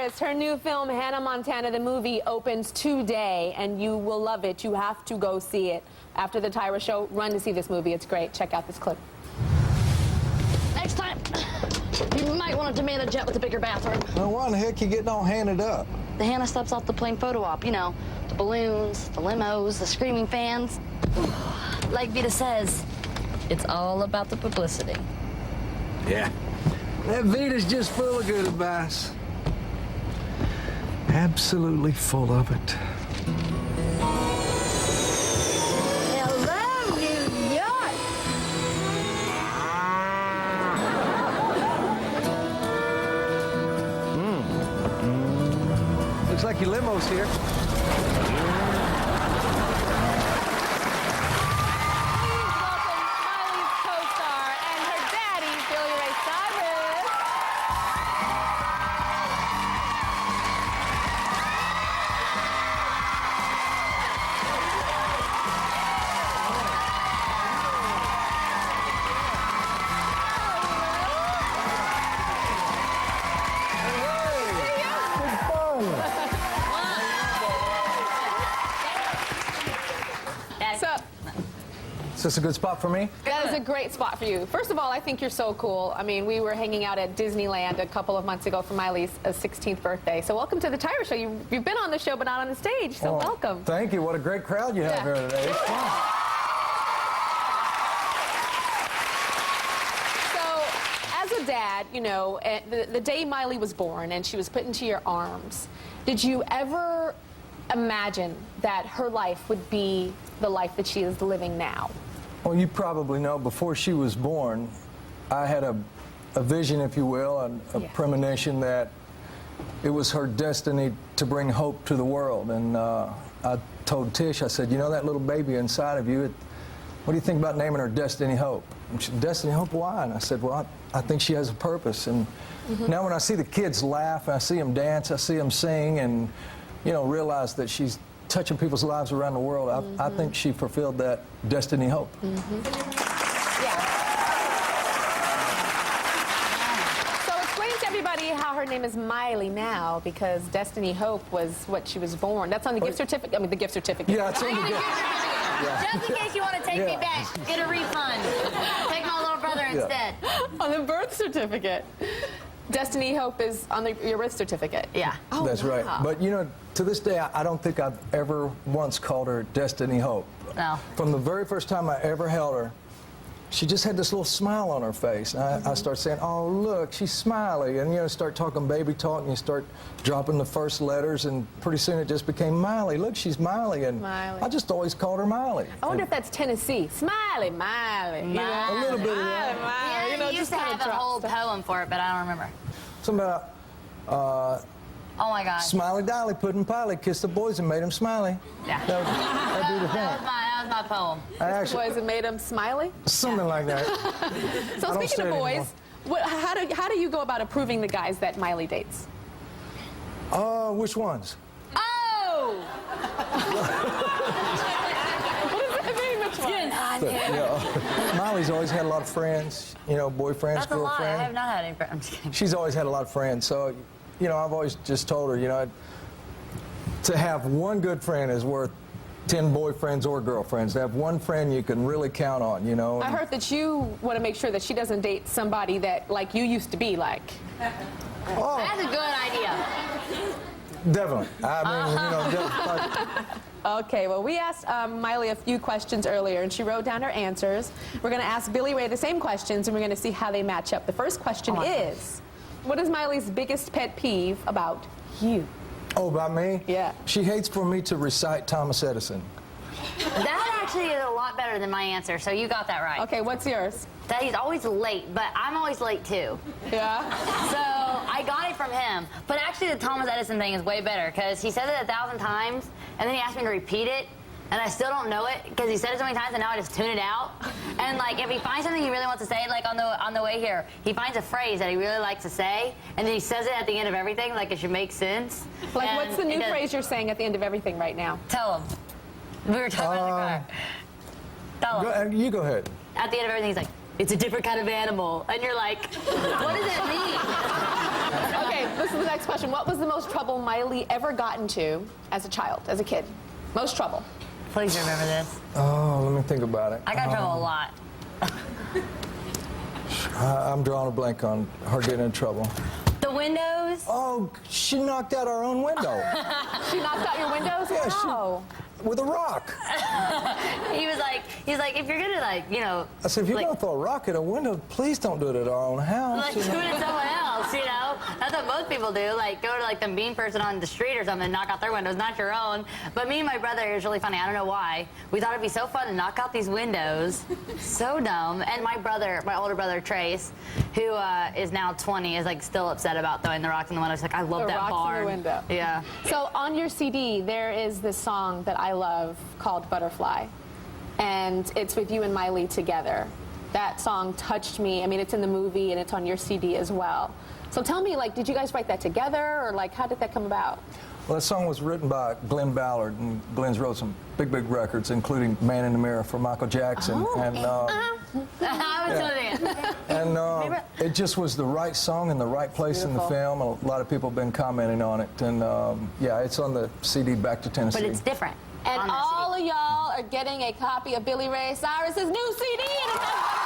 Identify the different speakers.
Speaker 1: Cyrus. Her new film, Hannah Montana, the movie, opens today, and you will love it. You have to go see it. After the Tyra show, run to see this movie. It's great. Check out this clip.
Speaker 2: Next time, you might want to demand a jet with a bigger bathroom.
Speaker 3: Well, why in the heck you getting all handed up?
Speaker 2: The Hannah steps off the plane photo op, you know, the balloons, the limos, the screaming fans. Like Vita says, it's all about the publicity.
Speaker 3: Yeah. That Vita's just full of good advice. Absolutely full of it.
Speaker 2: Hello, New York!
Speaker 3: Looks like your limo's here. Is this a good spot for me?
Speaker 1: That is a great spot for you. First of all, I think you're so cool. I mean, we were hanging out at Disneyland a couple of months ago for Miley's 16th birthday. So welcome to the Tyra Show. You've been on the show, but not on the stage, so welcome.
Speaker 3: Thank you. What a great crowd you have here today. It's fun.
Speaker 1: So, as a dad, you know, the day Miley was born and she was put into your arms, did you ever imagine that her life would be the life that she is living now?
Speaker 3: Well, you probably know, before she was born, I had a vision, if you will, a premonition that it was her destiny to bring hope to the world. And I told Tish, I said, you know that little baby inside of you, what do you think about naming her Destiny Hope? And she said, Destiny Hope, why? And I said, well, I think she has a purpose. And now when I see the kids laugh, I see them dance, I see them sing, and, you know, realize that she's touching people's lives around the world, I think she fulfilled that Destiny Hope.
Speaker 1: Yeah. So explain to everybody how her name is Miley now, because Destiny Hope was what she was born. That's on the gift certificate. I mean, the gift certificate.
Speaker 3: Yeah, it's on the gift.
Speaker 2: Just in case you want to take me back, get a refund. Take my little brother instead.
Speaker 1: On the birth certificate. Destiny Hope is on your birth certificate.
Speaker 2: Yeah.
Speaker 1: Oh,
Speaker 3: that's right. But, you know, to this day, I don't think I've ever once called her Destiny Hope.
Speaker 2: No.
Speaker 3: From the very first time I ever held her, she just had this little smile on her face. And I start saying, oh, look, she's smiley. And, you know, start talking baby talk, and you start dropping the first letters, and pretty soon it just became Miley. Look, she's Miley. And
Speaker 1: Miley.
Speaker 3: I just always called her Miley.
Speaker 1: I wonder if that's Tennessee. Smiley, Miley. You know?
Speaker 3: A little bit of that.
Speaker 1: Miley, Miley.
Speaker 2: Yeah,
Speaker 1: You know,
Speaker 2: you used
Speaker 1: just
Speaker 2: to
Speaker 1: kinda
Speaker 2: have a whole
Speaker 1: drops.
Speaker 2: poem for it, but I don't remember.
Speaker 3: Something about
Speaker 2: Oh my God.
Speaker 3: Smiley Dolly, Puddin' Polly, kissed the boys and made them smiley.
Speaker 2: Yeah.
Speaker 3: That'd be the thing.
Speaker 2: That was my poem.
Speaker 1: Boys that made him smiley?
Speaker 3: Something like that.
Speaker 1: So speaking of boys, how do you go about approving the guys that Miley dates?
Speaker 3: Which ones?
Speaker 2: Oh!
Speaker 1: What does that mean, which one?
Speaker 3: Yeah. Miley's always had a lot of friends, you know, boyfriends,
Speaker 2: That's a lie.
Speaker 3: girlfriends.
Speaker 2: I have not had any friends. I'm just kidding.
Speaker 3: She's always had a lot of friends, so, you know, I've always just told her, you know, to have one good friend is worth 10 boyfriends or girlfriends. To have one friend you can really count on, you know.
Speaker 1: I heard that you want to make sure that she doesn't date somebody that, like, you used to be like.
Speaker 3: Oh,
Speaker 2: That's a good idea.
Speaker 3: definitely. I mean, you know, definitely.
Speaker 1: Okay, well, we asked Miley a few questions earlier, and she wrote down her answers. We're going to ask Billy Ray the same questions, and we're going to see how they match up. The first question is, what is Miley's biggest pet peeve about you?
Speaker 3: Oh, about me?
Speaker 1: Yeah.
Speaker 3: She hates for me to recite Thomas Edison.
Speaker 2: That actually is a lot better than my answer, so you got that right.
Speaker 1: Okay, what's yours?
Speaker 2: That he's always late, but I'm always late too.
Speaker 1: Yeah?
Speaker 2: So I got it from him. But actually the Thomas Edison thing is way better because he says it 1,000 times and then he asked me to repeat it and I still don't know it because he said it so many times and now I just tune it out. And like if he finds something he really wants to say, like on the way here, he finds a phrase that he really likes to say and then he says it at the end of everything like it should make sense.
Speaker 1: Like,
Speaker 2: And
Speaker 1: what's the new
Speaker 2: it does-
Speaker 1: phrase you're saying at the end of everything right now?
Speaker 2: Tell him. We were talking about the car. Tell him.
Speaker 3: You go ahead.
Speaker 2: At the end of everything, he's like, it's a different kind of animal. And you're like, what does that mean?
Speaker 1: Okay, This is the next question. What was the most trouble Miley ever got into as a child, as a kid? Most trouble.
Speaker 2: Please remember this.
Speaker 3: Oh, let me think about it.
Speaker 2: I got in trouble a lot.
Speaker 3: I'm drawing a blank on her getting in trouble.
Speaker 2: The windows.
Speaker 3: Oh, she knocked out our own window.
Speaker 1: She knocked out your windows?
Speaker 3: Yeah,
Speaker 1: Wow.
Speaker 3: With a rock.
Speaker 2: He's like, if you're gonna
Speaker 3: I said, if you're
Speaker 2: like,
Speaker 3: gonna throw a rock at a window, please don't do it at our own house.
Speaker 2: like do it at someone else, That's what most people do. Like go to like the mean person on the street or something, knock out their windows, not your own. But me and my brother, it was really funny. I don't know why. We thought it'd be so fun to knock out these windows. So dumb. And my brother, my older brother Trace, who is now 20, is like still upset about throwing the rocks in the window. He's like, I love
Speaker 1: The
Speaker 2: that
Speaker 1: rocks in the
Speaker 2: barn.
Speaker 1: window.
Speaker 2: Yeah.
Speaker 1: So on your CD, there is this song that I love called Butterfly. And it's with you and Miley together. That song touched me. I mean, it's in the movie and it's on your CD as well. So tell me, like, did you guys write that together, or like, how did that come about?
Speaker 3: Well, that song was written by Glenn Ballard, and Glenn's wrote some big records, including Man in the Mirror for Michael Jackson.
Speaker 1: Oh,
Speaker 3: and it just was the right song in the right place in the film. A lot of people have been commenting on it. And yeah, it's on the CD Back to Tennessee.
Speaker 2: But it's different.
Speaker 1: And all of y'all are getting a copy of Billy Ray Cyrus's new CD. And it has